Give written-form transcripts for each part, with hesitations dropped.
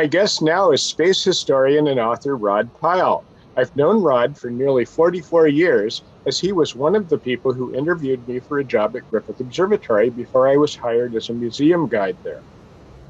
My guest now is space historian and author Rod Pyle. I've known Rod for nearly 44 years, as he was one of the people who interviewed me for a job at Griffith Observatory before I was hired as a museum guide there.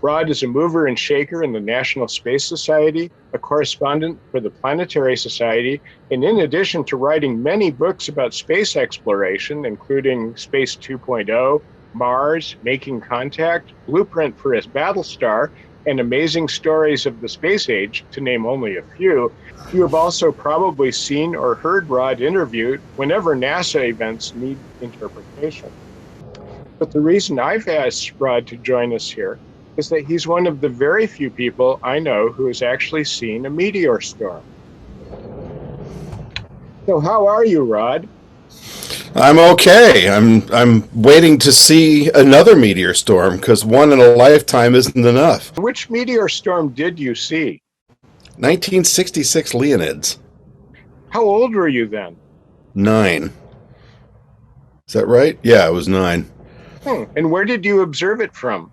Rod is a mover and shaker in the National Space Society, a correspondent for the Planetary Society, and in addition to writing many books about space exploration, including Space 2.0, Mars, Making Contact, Blueprint for his Battlestar, and Amazing Stories of the Space Age, to name only a few, you have also probably seen or heard Rod interviewed whenever NASA events need interpretation. But the reason I've asked Rod to join us here is that he's one of the very few people I know who has actually seen a meteor storm. So how are you, Rod? I'm okay. I'm waiting to see another meteor storm because one in a lifetime isn't enough. Which meteor storm did you see? 1966 Leonids. How old were you then? 9. Is that right? Yeah, I was 9. And where did you observe it from?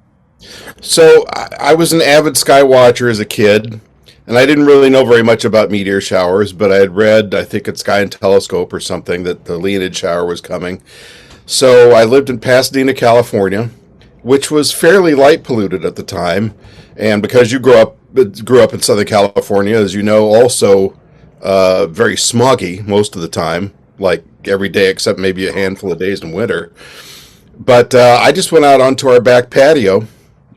So I was an avid sky watcher as a kid, and I didn't really know very much about meteor showers, but I had read, I think at Sky and Telescope or something, that the Leonid shower was coming. So I lived in Pasadena, California, which was fairly light polluted at the time. And because you grew up in Southern California, as you know, also very smoggy most of the time, like every day except maybe a handful of days in winter. But I just went out onto our back patio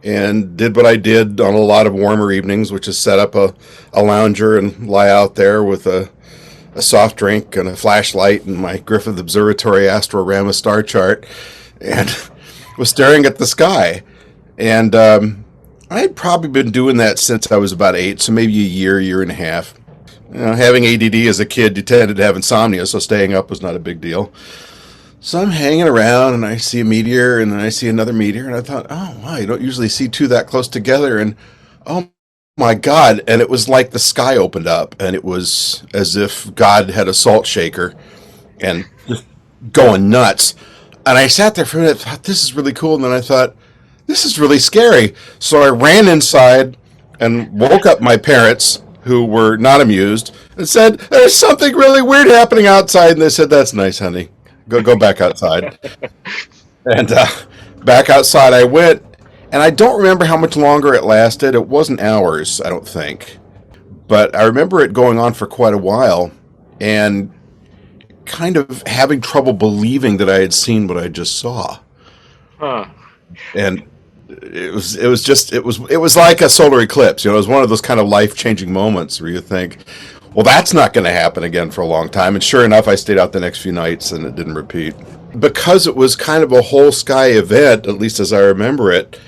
and did what I did on a lot of warmer evenings, which is set up a lounger and lie out there with a soft drink and a flashlight and my Griffith Observatory Astrorama star chart, and was staring at the sky. And I had probably been doing that since I was about 8, so maybe a year and a half. You know, having ADD as a kid, you tended to have insomnia, so staying up was not a big deal. So I'm hanging around, and I see a meteor, and then I see another meteor, and I thought, oh, wow, you don't usually see two that close together, and oh my God, and it was like the sky opened up, and it was as if God had a salt shaker, and just going nuts. And I sat there for a minute, thought, this is really cool, and then I thought, this is really scary. So I ran inside and woke up my parents, who were not amused, and said, there's something really weird happening outside, and they said, that's nice, honey. Go back outside. And back outside I went, and I don't remember how much longer it lasted. It wasn't hours, I don't think. But I remember it going on for quite a while, and kind of having trouble believing that I had seen what I just saw. And it was like a solar eclipse. You know, it was one of those kind of life-changing moments where you think, well, that's not going to happen again for a long time. And sure enough, I stayed out the next few nights and it didn't repeat. Because it was kind of a whole sky event, at least as I remember it,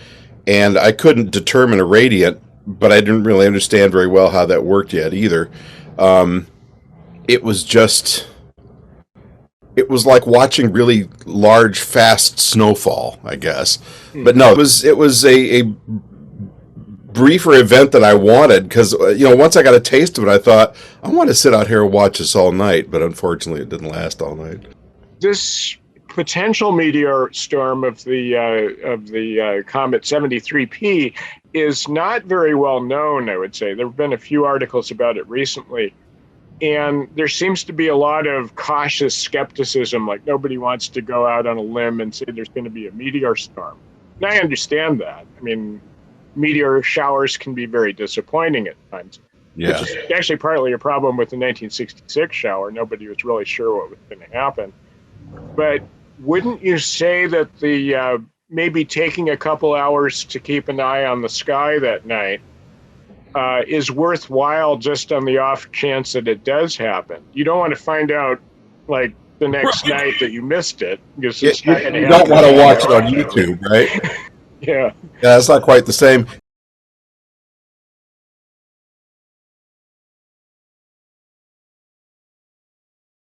and I couldn't determine a radiant, but I didn't really understand very well how that worked yet either. It was like watching really large, fast snowfall, I guess. But no, it was a briefer event than I wanted, because once I got a taste of it, I thought I want to sit out here and watch this all night, but unfortunately it didn't last all night. This potential meteor storm of the comet 73P is not very well known, I would say. There have been a few articles about it recently, and there seems to be a lot of cautious skepticism, like nobody wants to go out on a limb and say there's going to be a meteor storm. And I understand that. I mean, meteor showers can be very disappointing at times. Yeah. Which is actually partly a problem with the 1966 shower. Nobody was really sure what was going to happen. But wouldn't you say that the maybe taking a couple hours to keep an eye on the sky that night is worthwhile just on the off chance that it does happen? You don't want to find out like the next night that you missed it, because it's not going to happen. You don't want to watch it on YouTube, right? Yeah. Yeah, it's not quite the same.